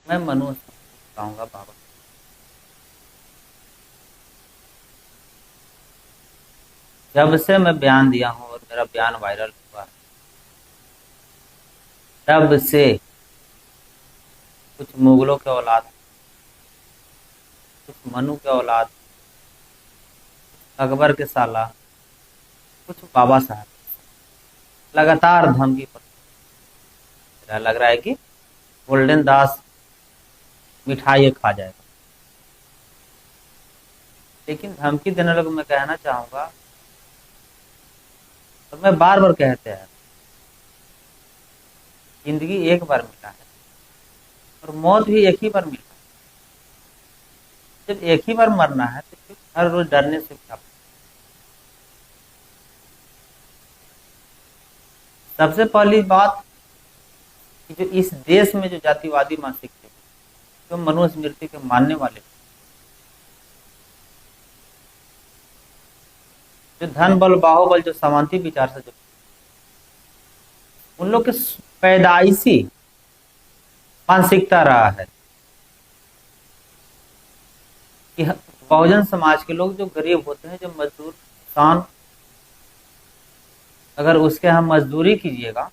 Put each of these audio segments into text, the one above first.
मैं मनु कहूँगा बाबा। जब से मैं बयान दिया हूँ और मेरा बयान वायरल हुआ है, तब से कुछ मुगलों के औलाद, कुछ मनु के औलाद, अकबर के साला, कुछ बाबा साहब लगातार धमकी पर मेरा लग रहा है कि गोल्डन दास मिठाई खा जाएगा। लेकिन धमकी देने लोग मैं कहना चाहूंगा, और मैं बार बार कहते हैं, जिंदगी एक बार मिला है और मौत भी एक ही बार मिला है। जब एक ही बार मरना है तो फिर हर रोज डरने से क्या। सबसे पहली बात कि जो इस देश में जो जातिवादी मानसिक थे, जो मनुस्मृति के मानने वाले, जो धन बल बाहुबल, जो सामंती विचार से, जो उन लोग के पैदाइशी मानसिकता रहा है कि बहुजन समाज के लोग जो गरीब होते हैं, जो मजदूर किसान, अगर उसके यहाँ मजदूरी कीजिएगा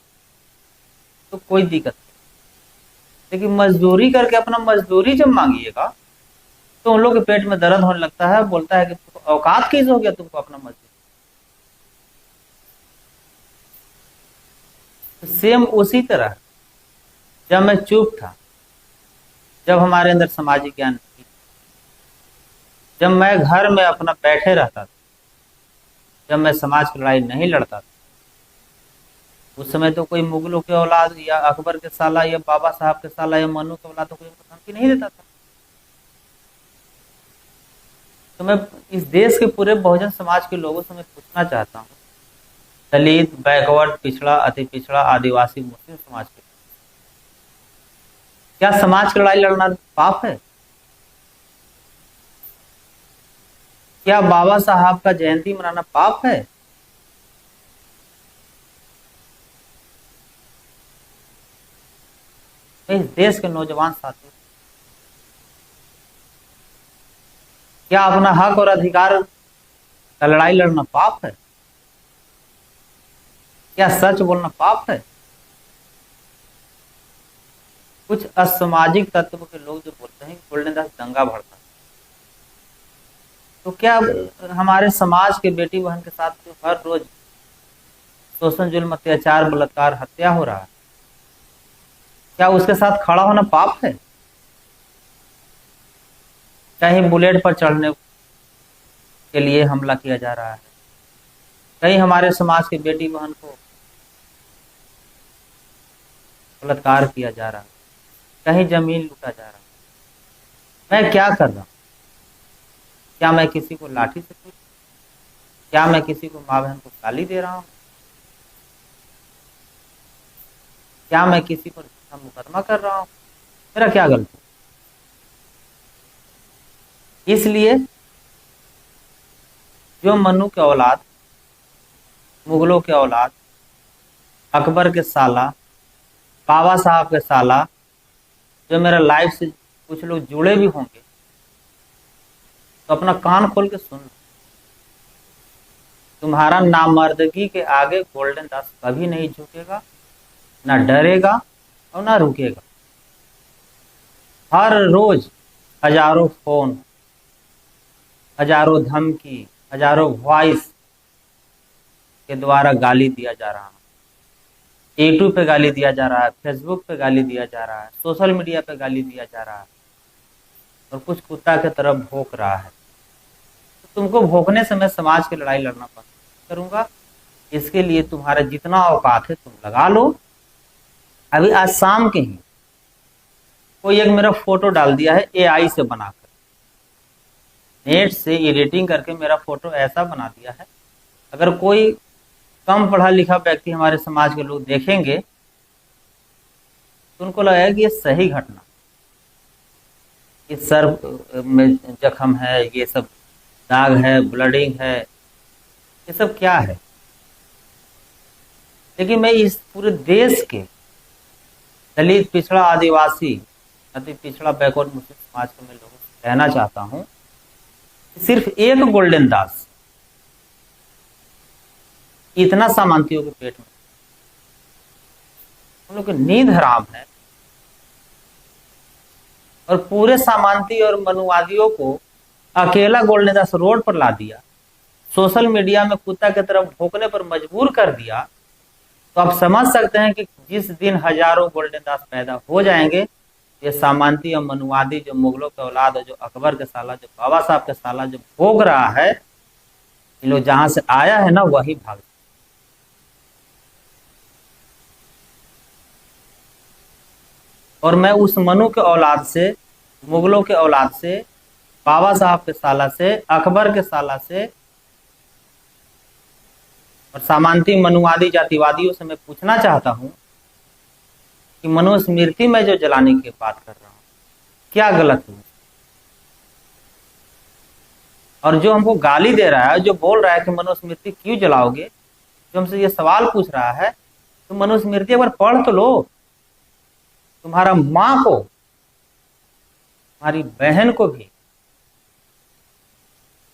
तो कोई दिक्कत नहीं, लेकिन मजदूरी करके अपना मजदूरी जब मांगिएगा तो उन लोग के पेट में दर्द होने लगता है, बोलता है कि तुमको औकात कैसे हो गया तुमको अपना मजदूरी। तो सेम उसी तरह जब मैं चुप था, जब हमारे अंदर सामाजिक ज्ञान नहीं, जब मैं घर में अपना बैठे रहता था, जब मैं समाज की लड़ाई नहीं लड़ता था, उस समय तो कोई मुगलों के औलाद या अकबर के साला या बाबा साहब के साला या मनु के औलाद तो कोई धमकी नहीं देता था। तो मैं इस देश के पूरे बहुजन समाज के लोगों से मैं पूछना चाहता हूँ, दलित, बैकवर्ड, पिछड़ा, अति पिछड़ा, आदिवासी, मुस्लिम समाज के, क्या समाज की लड़ाई लड़ना पाप है? क्या बाबा साहब का जयंती मनाना पाप है? इस देश के नौजवान साथी, क्या अपना हक और अधिकार का लड़ाई लड़ना पाप है? क्या सच बोलना पाप है? कुछ असामाजिक तत्व के लोग जो बोलते हैं कि गोल्डन दास दंगा भड़का, तो क्या हमारे समाज के बेटी बहन के साथ जो हर रोज शोषण, जुल्म, अत्याचार, बलात्कार, हत्या हो रहा है, क्या उसके साथ खड़ा होना पाप है? कहीं बुलेट पर चढ़ने के लिए हमला किया जा रहा है, कहीं हमारे समाज के बेटी बहन को बलात्कार किया जा रहा है, कहीं जमीन लूटा जा रहा है। मैं क्या कर रहा हूं? क्या मैं किसी को लाठी से पीट, क्या मैं किसी को माँ बहन को गाली दे रहा हूं? क्या मैं किसी पर मुकदमा कर रहा हूं? मेरा क्या गलती? इसलिए जो मनु के औलाद, मुगलों के औलाद, अकबर के साला, बाबा साहब के साला, जो मेरा लाइफ से कुछ लोग जुड़े भी होंगे, तो अपना कान खोल के सुन लो। तुम्हारा नामर्दगी के आगे गोल्डन दास कभी नहीं झुकेगा, ना डरेगा और ना रुकेगा। हर रोज हजारों फोन, हजारों धमकी, हजारों वॉइस के द्वारा गाली दिया जा रहा है। यूट्यूब पे गाली दिया जा रहा है, फेसबुक पे गाली दिया जा रहा है, सोशल मीडिया पे गाली दिया जा रहा है, और कुछ कुत्ता की तरह भौंक रहा है। तो तुमको भौंकने से मैं समाज की लड़ाई लड़ना पसंद करूंगा। इसके लिए तुम्हारा जितना औकात है तुम लगा लो। अभी आज शाम के ही कोई एक मेरा फोटो डाल दिया है एआई से बनाकर, नेट से एडिटिंग करके मेरा फोटो ऐसा बना दिया है, अगर कोई कम पढ़ा लिखा व्यक्ति हमारे समाज के लोग देखेंगे तो उनको लगेगा कि ये सही घटना, ये सर में जख्म है, ये सब दाग है, ब्लडिंग है, ये सब क्या है। लेकिन मैं इस पूरे देश के दलित, पिछड़ा, आदिवासी, अति पिछड़ा बैकवर्ड मुस्लिम समाज के मैं लोगों से कहना चाहता हूं, सिर्फ एक गोल्डन दास इतना सामंतियों के पेट में, हम लोग की नींद हराम है। और पूरे सामंती और मनुवादियों को अकेला गोल्डन दास रोड पर ला दिया, सोशल मीडिया में कुत्ता की तरफ भौंकने पर मजबूर कर दिया। तो आप समझ सकते हैं कि जिस दिन हजारों गोल्डन दास पैदा हो जाएंगे, ये सामंती और मनुवादी जो मुगलों के औलाद, जो अकबर के साला, जो बाबा साहब के साला जो भोग रहा है, ये लोग जहां से आया है ना वही भाग। और मैं उस मनु के औलाद से, मुगलों के औलाद से, बाबा साहब के साला से, अकबर के साला से और सामंती मनुवादी जातिवादियों से मैं पूछना चाहता हूं कि मनुस्मृति में जो जलाने की बात कर रहा हूं क्या गलत हुआ? और जो हमको गाली दे रहा है, जो बोल रहा है कि मनुस्मृति क्यों जलाओगे, जो हमसे ये सवाल पूछ रहा है, तो मनुस्मृति एक बार पढ़ तो लो। तुम्हारा माँ को, तुम्हारी बहन को भी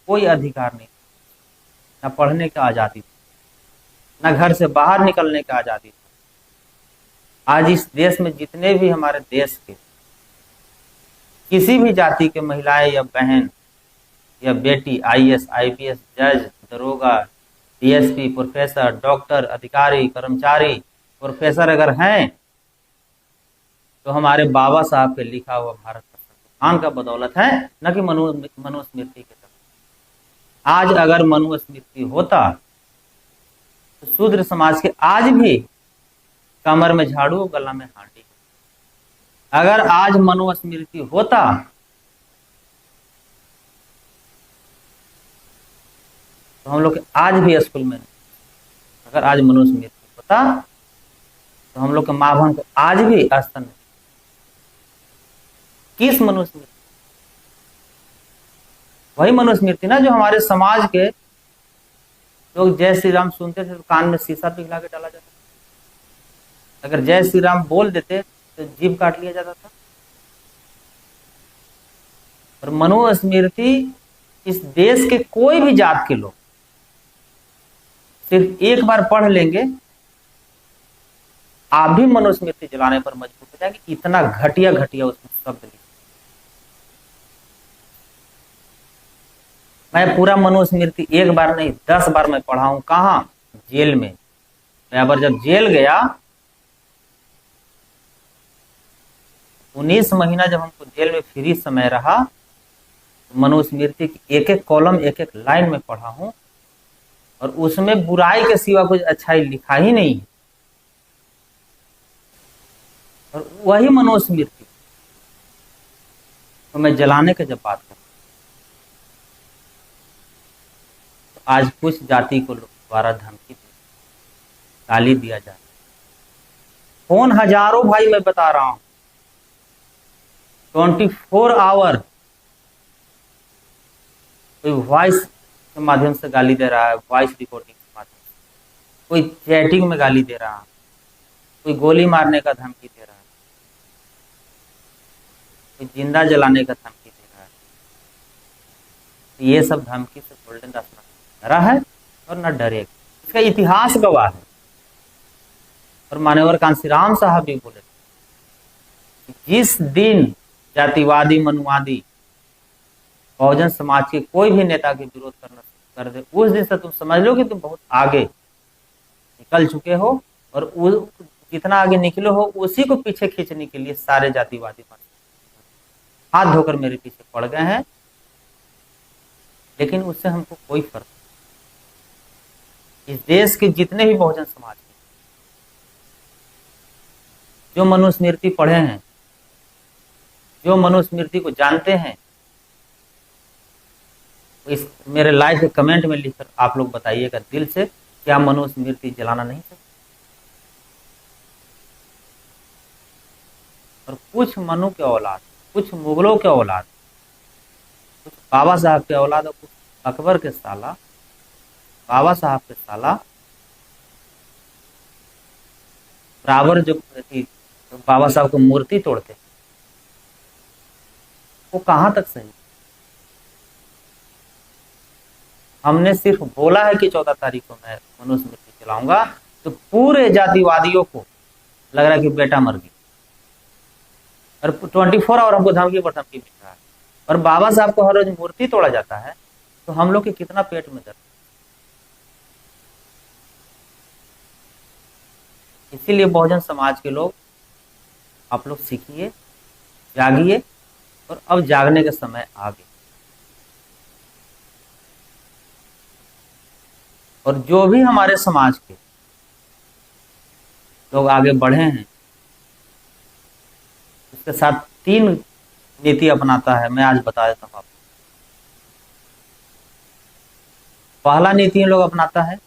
कोई अधिकार नहीं, ना पढ़ने की आजादी थी, ना घर से बाहर निकलने की आजादी थी। आज इस देश में जितने भी हमारे देश के किसी भी जाति के महिलाएं या बहन या बेटी आईएएस, आईपीएस, जज, दरोगा, डीएसपी, प्रोफेसर, डॉक्टर, अधिकारी, कर्मचारी, प्रोफेसर अगर हैं तो हमारे बाबा साहब के लिखा हुआ भारत का संविधान का बदौलत है, न कि मनुस्मृति के तरफ। आज अगर मनुस्मृति होता तो शूद्र समाज के आज भी कमर में झाड़ू, गला में हांडी। अगर आज मनुस्मृति होता तो हम लोग आज भी स्कूल में नहीं। अगर आज मनुस्मृति होता तो हम लोग के माँ बहन को आज भी स्तन नहीं। किस मनुस्मृति? वही मनुस्मृति ना जो हमारे समाज के लोग जय श्री राम सुनते थे तो कान में शीशा पिघला के डाला जाता था। अगर जय श्री राम बोल देते तो जीभ काट लिया जाता था। और मनुस्मृति इस देश के कोई भी जात के लोग सिर्फ एक बार पढ़ लेंगे, आप भी मनुस्मृति जलाने पर मजबूर हो जाएंगे। इतना घटिया घटिया उसमें शब्द लिखे। मैं पूरा मनुस्मृति एक बार नहीं 10 बार मैं पढ़ा हूं। कहां? जेल में। मैं अगर जब जेल गया 19 महीना जब हमको जेल में फ्री समय रहा, तो मनुस्मृति की एक एक कॉलम, एक एक लाइन में पढ़ा हूं और उसमें बुराई के सिवा कुछ अच्छाई लिखा ही नहीं है। और वही मनुस्मृति तो मैं जलाने की जब बात करता हूं तो आज कुछ जाति को द्वारा धमकी गाली दिया जाए। फोन हजारों, भाई मैं बता रहा हूं, 24 आवर कोई वॉइस के माध्यम से गाली दे रहा है, वॉइस रिकॉर्डिंग के माध्यम से, कोई चैटिंग में गाली दे रहा है, कोई गोली मारने का धमकी दे रहा है, कोई जिंदा जलाने का धमकी दे रहा है। ये सब धमकी से गोल्डन दास न डरा है और न डरेगा। इसका इतिहास गवाह है। और मान्यवर कांशीराम साहब भी बोले थे, जिस दिन जातिवादी, मनुवादी, बहुजन समाज के कोई भी नेता के विरोध करना कर दे, उस दिन से तुम समझ लो कि तुम बहुत आगे निकल चुके हो। और जितना आगे निकले हो उसी को पीछे खींचने के लिए सारे जातिवादी हाथ धोकर मेरे पीछे पड़ गए हैं। लेकिन उससे हमको कोई फर्क नहीं। इस देश के जितने भी बहुजन समाज के जो मनुस्मृति पढ़े हैं, जो मनुस्मृति को जानते हैं, इस मेरे लाइव के कमेंट में लिखकर आप लोग बताइएगा दिल से, क्या मनुस्मृति जलाना नहीं चाहिए? और कुछ मनु के औलाद, कुछ मुगलों के औलाद, कुछ बाबा साहब के औलाद और कुछ अकबर के साला, बाबा साहब के साला बराबर जो बाबा साहब को मूर्ति तोड़ते, वो कहां तक सही? हमने सिर्फ बोला है कि 14 तारीख को मैं मनुस्मृति चलाऊंगा, तो पूरे जातिवादियों को लग रहा है कि बेटा मर गया, और 24 आवर हमको धमकी पर धमकी मिल रहा है, और बाबा साहब को हर रोज मूर्ति तोड़ा जाता है, तो हम लोग के कितना पेट में दर्द। इसीलिए बहुजन समाज के लोग, आप लोग सीखिए, जागिए, और अब जागने का समय आ गया। और जो भी हमारे समाज के लोग आगे बढ़े हैं, उसके साथ 3 नीति अपनाता है, मैं आज बता देता हूं आपको। पहला नीति इन लोग अपनाता है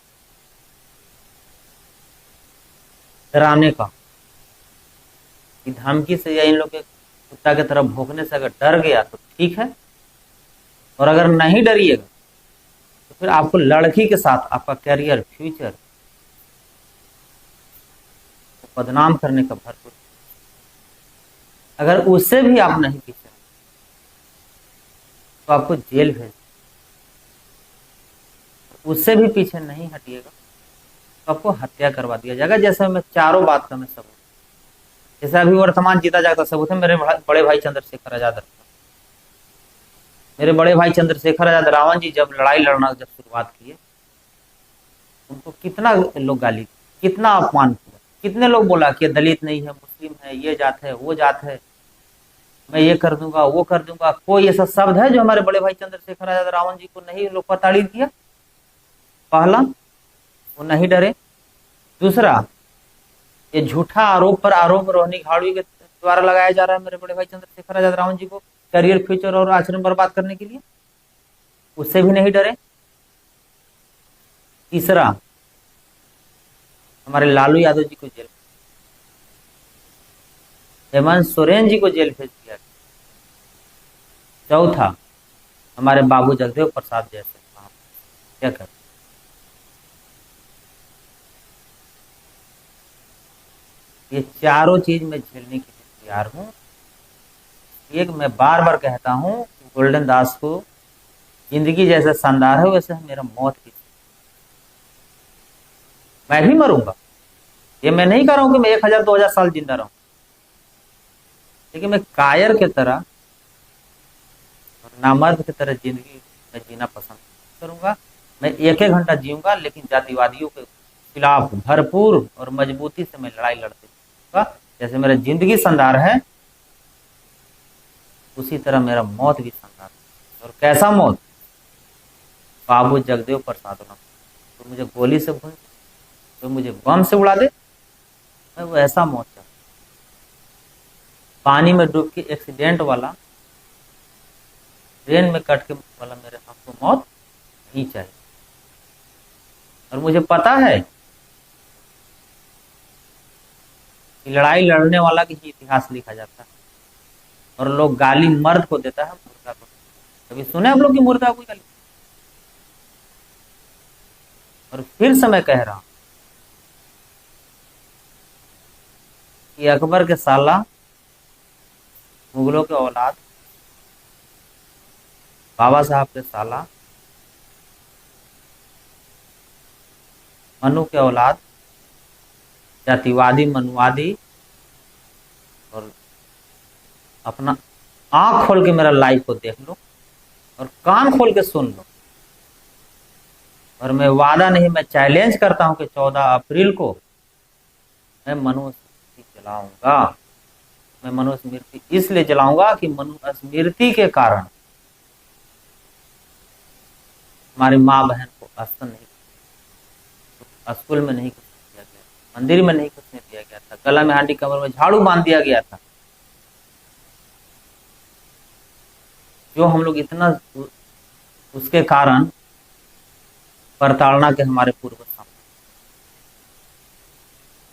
डराने का, कि धमकी से या इन लोग के कुत्ता की तरफ भौंकने से अगर डर गया तो ठीक है, और अगर नहीं डरिएगा तो फिर आपको लड़की के साथ आपका करियर, फ्यूचर को बदनाम करने का भरपूर। अगर उससे भी आप नहीं पीछे तो आपको जेल भेज, उससे भी पीछे नहीं हटिएगा तो आपको हत्या करवा दिया जाएगा। जैसे मैं चारों बात का मैं सबूत, जैसे अभी वर्तमान जीता जाता सबूत है मेरे बड़े भाई चंद्रशेखर आजाद। मेरे बड़े भाई चंद्रशेखर आजाद, रावण जी जब लड़ाई लड़ना जब शुरुआत किए, उनको कितना लोग गाली, कितना अपमान किया, कितने लोग बोला कि दलित नहीं है, मुस्लिम है, ये जात है, वो जात है, मैं ये कर दूंगा, वो कर दूंगा। कोई ऐसा शब्द है जो हमारे बड़े भाई चंद्रशेखर आजाद रावण जी को नहीं लोग पर ताड़ीफ किया? पहला, वो नहीं डरे। दूसरा, ये झूठा आरोप पर आरोप रोहिणी घाड़वी के द्वारा लगाया जा रहा है मेरे बड़े भाई चंद्रशेखर आजाद रावण जी को करियर, फ्यूचर और आचरण बर्बाद करने के लिए, उससे भी नहीं डरे। तीसरा, हमारे लालू यादव जी को जेल, हेमंत सोरेन जी को जेल भेज दिया। चौथा, हमारे बाबू जगदेव प्रसाद जैसे क्या कर, ये चारों चीज मैं झेलने के लिए तैयार हूं। एक मैं बार बार कहता हूं, गोल्डन दास को जिंदगी जैसे शानदार है वैसे मेरा मौत भी, मैं भी मरूंगा। ये मैं नहीं कर रहा हूं कि मैं 1000-2000 साल जिंदा रहूं, लेकिन मैं कायर के तरह और नामर्द की तरह जिंदगी में जीना पसंद करूंगा। मैं 1-1 घंटा जीऊंगा, लेकिन जातिवादियों के खिलाफ भरपूर और मजबूती से मैं लड़ाई लड़ते रहूंगा। जैसे मेरा जिंदगी शानदार है, उसी तरह मेरा मौत भी शानदार है। और कैसा मौत? बाबू जगदेव प्रसाद, तो मुझे गोली से भून, तो मुझे बम से उड़ा दे, मैं वो ऐसा मौत चाहता। पानी में डूब के एक्सीडेंट वाला, ट्रेन में कट के वाला मेरे हमको मौत नहीं चाहिए। और मुझे पता है कि लड़ाई लड़ने वाला की ही इतिहास लिखा जाता है, और लोग गाली मर्द को देता है, मुर्दा को। कभी सुने आप लोग की मुर्दा को गाली? और फिर से मैं कह रहा हूं कि अकबर के साला, मुगलों के औलाद, बाबा साहब के साला, मनु के औलाद, जातिवादी, मनुवादी, और अपना आंख खोल के मेरा लाइव को देख लो और कान खोल के सुन लो। और मैं वादा नहीं, मैं चैलेंज करता हूं कि 14 अप्रैल को मैं मनुस्मृति जलाऊंगा। मैं मनुस्मृति इसलिए जलाऊंगा कि मनुस्मृति के कारण हमारी माँ बहन को अस्त्र नहीं, स्कूल में नहीं घुसने दिया गया, मंदिर में नहीं घुसने दिया गया था, गला में हांडी, कमर में झाड़ू बांध दिया गया था। जो हम लोग इतना, उसके कारण प्रताड़ना के हमारे पूर्वज सामने,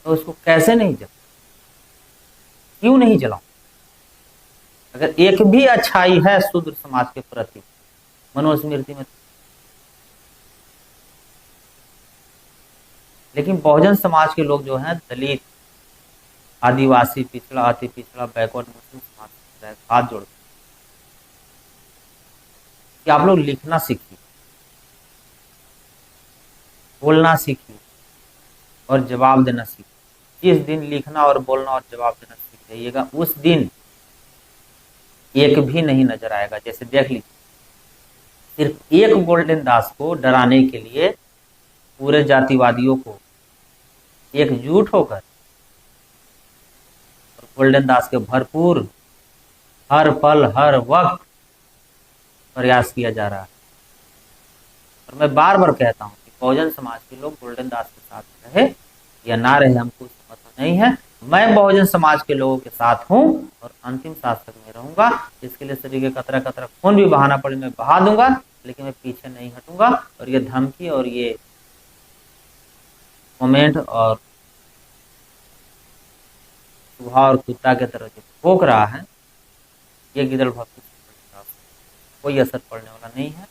तो उसको कैसे नहीं जला, क्यों नहीं जलाऊं? अगर एक भी अच्छाई है शूद्र समाज के प्रति मनुस्मृति में, लेकिन बहुजन समाज के लोग जो हैं, दलित, आदिवासी, पिछड़ा, अति पिछड़ा, बैकवर्ड मुस्लिम समाज, हाथ जोड़ कि आप लोग लिखना सीखिए, बोलना सीखिए और जवाब देना सीखिए। जिस दिन लिखना और बोलना और जवाब देना सीख जाइएगा, उस दिन एक भी नहीं नजर आएगा। जैसे देख लीजिए, सिर्फ एक गोल्डन दास को डराने के लिए पूरे जातिवादियों को एकजुट होकर और गोल्डन दास के भरपूर हर पल हर वक्त प्रयास किया जा रहा है। और मैं बार बार कहता हूं कि बहुजन समाज के लोग गोल्डन दास के साथ रहे या ना रहे, हमको उससे मतलब नहीं है। मैं बहुजन समाज के लोगों के साथ हूं और अंतिम सांस तक में रहूंगा। इसके लिए शरीर के कतरा कतरा खून भी बहाना पड़े मैं बहा दूंगा, लेकिन मैं पीछे नहीं हटूंगा। और ये धमकी और ये कमेंट और चूहा और कुत्ता की तरह जो भोंक रहा है, ये गिदड़ भक्ति कोई असर पड़ने वाला नहीं है,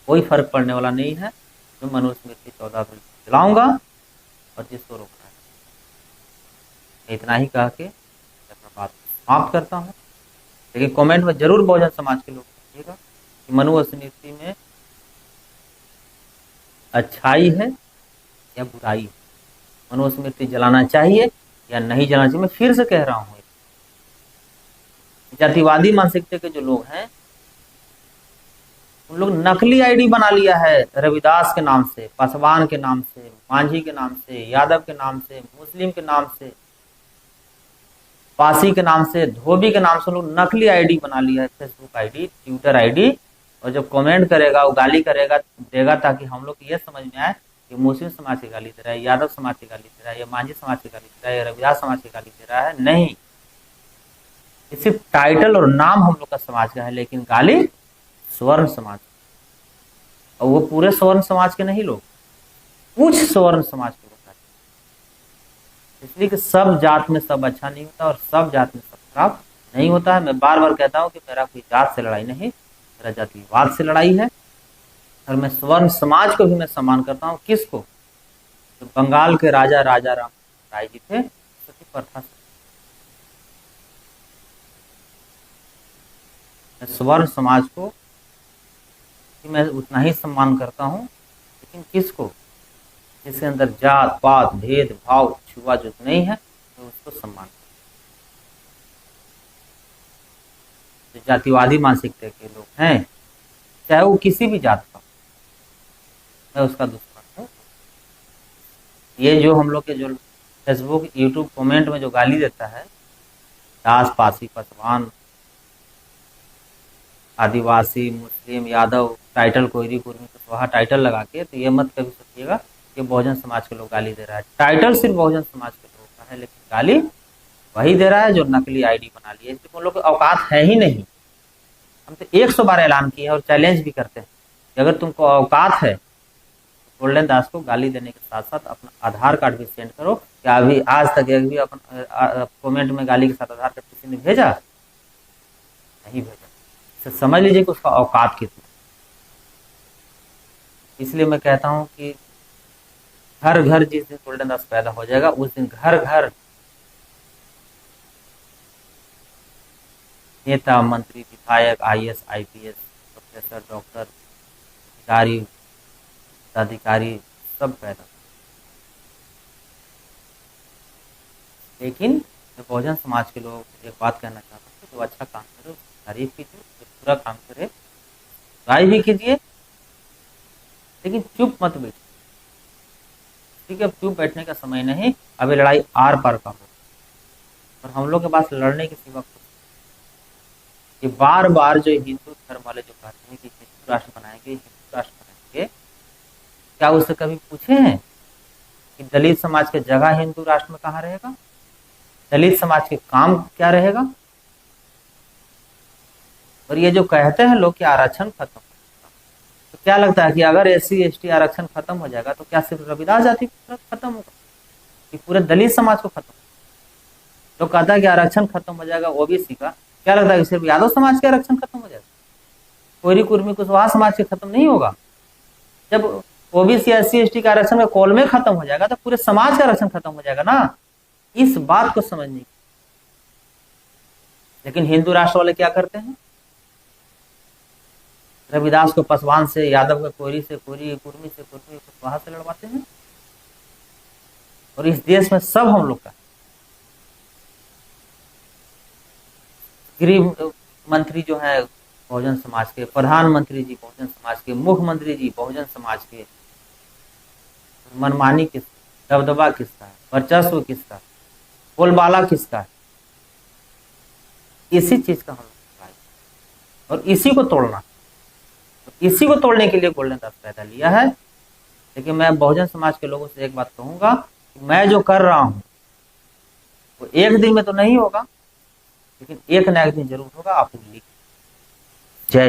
कोई फर्क पड़ने वाला नहीं है। जो मनुस्मृति 14 अप्रैल चलाऊंगा और जिसको रोकना है। इतना ही कह के अपना बात समाप्त करता हूँ। लेकिन कमेंट में जरूर बहुजन समाज के लोग पूछिएगा कि मनुस्मृति में अच्छाई है या बुराई है, मनुस्मृति जलाना चाहिए या नहीं जलाना चाहिए। मैं फिर से कह रहा हूँ, जातिवादी मानसिकता के जो लोग हैं उन लोग नकली आईडी बना लिया है। रविदास के नाम से, पासवान के नाम से, मांझी के नाम से, यादव के नाम से, मुस्लिम के नाम से, पासी के नाम से, धोबी के नाम से लोग नकली आईडी बना लिया है, फेसबुक आईडी, ट्विटर आईडी। और जब कमेंट करेगा, वो गाली करेगा देगा, ताकि हम लोग ये समझ में आए कि मुस्लिम समाज की गाली दे रहा है, यादव समाज की गाली दे रहा है, या मांझी समाज की गाली दे रहा है, या रविदास समाज की गाली दे रहा है। नहीं, ये सिर्फ टाइटल और नाम हम लोग का समाज का है, लेकिन गाली स्वर्ण समाज, और वो पूरे स्वर्ण समाज के नहीं लोग, कुछ स्वर्ण समाज के लोग। इसलिए कि सब जात में सब अच्छा नहीं होता और सब जात में सब खराब नहीं होता है। मैं बार बार कहता हूं कि मेरा कोई जात से लड़ाई नहीं, मेरा जातिवाद से लड़ाई है। और मैं स्वर्ण समाज को भी मैं सम्मान करता हूं। किसको? तो बंगाल के राजा राजा राम राय जी थे, सती प्रथा से मैं स्वर्ण समाज को मैं उतना ही सम्मान करता हूं। लेकिन किसको? जिसके अंदर जात पात भेद भाव छुआछूत नहीं है, तो उसको सम्मान। जो जातिवादी मानसिकता के लोग हैं, चाहे वो किसी भी जात का, मैं उसका दुश्मन हूँ। ये जो हम लोग के जो फेसबुक यूट्यूब कमेंट में जो गाली देता है, दास पासी पासवान आदिवासी मुस्लिम यादव, टाइटल कोयरी कुर्मी कुशवाहा टाइटल लगा के, तो ये मत कभी सोचिएगा कि बहुजन समाज के लोग गाली दे रहा है। टाइटल सिर्फ बहुजन समाज के लोगों का है, लेकिन गाली वही दे रहा है जो नकली आईडी बना लिया। इसलिए उन लोग की औकात है ही नहीं। हम तो 100 बार ऐलान किए हैं और चैलेंज भी करते हैं कि अगर तुमको औकात है, गोल्डन दास को गाली देने के साथ साथ अपना आधार कार्ड भी सेंड करो। क्या अभी आज तक एक भी अपन कमेंट में गाली के साथ आधार कार्ड किसी ने भेजा? नहीं भेजा। समझ लीजिए कि उसका औकात कितना। इसलिए मैं कहता हूं कि घर घर जिस दिन गोल्डन दास पैदा हो जाएगा, उस दिन घर घर नेता मंत्री विधायक IAS IPS प्रोफेसर डॉक्टर अधिकारी पदाधिकारी सब पैदा। लेकिन मैं बहुजन समाज के लोगों को एक बात कहना चाहता हूँ कि जो अच्छा काम करे उसकी तारीफ कीजिए, जो बुरा काम करे राय भी कीजिए, लेकिन चुप मत बैठिए। ठीक है, अब चुप बैठने का समय नहीं, अभी लड़ाई आर पार का हो। और हम लोग के पास लड़ने के सिवा कुछ, ये बार बार जो हिंदू धर्म वाले जो कहते हैं कि हिंदू राष्ट्र बनाएंगे, हिंदू राष्ट्र बनाएंगे, क्या उससे कभी पूछे हैं कि दलित समाज की जगह हिंदू राष्ट्र में कहाँ रहेगा? दलित समाज के काम क्या रहेगा? और ये जो कहते हैं लोग कि आरक्षण खत्म, तो क्या लगता है कि अगर SC ST आरक्षण खत्म हो जाएगा तो क्या सिर्फ रविदास जाति खत्म होगा कि पूरे दलित समाज को खत्म? लोग कहता है कि आरक्षण खत्म हो जाएगा OBC का, क्या लगता है कि सिर्फ यादव समाज के आरक्षण खत्म हो जाएगा? कोयरी कुर्मी कुशवाहा समाज के खत्म नहीं होगा। जब OBC SC ST का आरक्षण में कॉल में खत्म हो जाएगा तो पूरे समाज का आरक्षण खत्म हो जाएगा ना। इस बात को समझने की। लेकिन हिंदू राष्ट्र वाले क्या करते हैं? रविदास को पासवान से, यादव का कोरी से कोरी, कुर्मी से कुर्मी, कुशवाहा से लड़वाते हैं। और इस देश में सब हम लोग का, गृह मंत्री जो है बहुजन समाज के, प्रधानमंत्री जी बहुजन समाज के, मुख्यमंत्री जी बहुजन समाज के। मनमानी किसका, दबदबा किसका है, वर्चस्व किसका, बोलबाला किसका है, इसी चीज का हम लोग और इसी को तोड़ना, इसी को तोड़ने के लिए गोल्डन दास पैदा लिया है। लेकिन मैं बहुजन समाज के लोगों से एक बात कहूंगा, मैं जो कर रहा हूं वो एक दिन में तो नहीं होगा, लेकिन एक ना एक दिन जरूर होगा। आप लोग लिख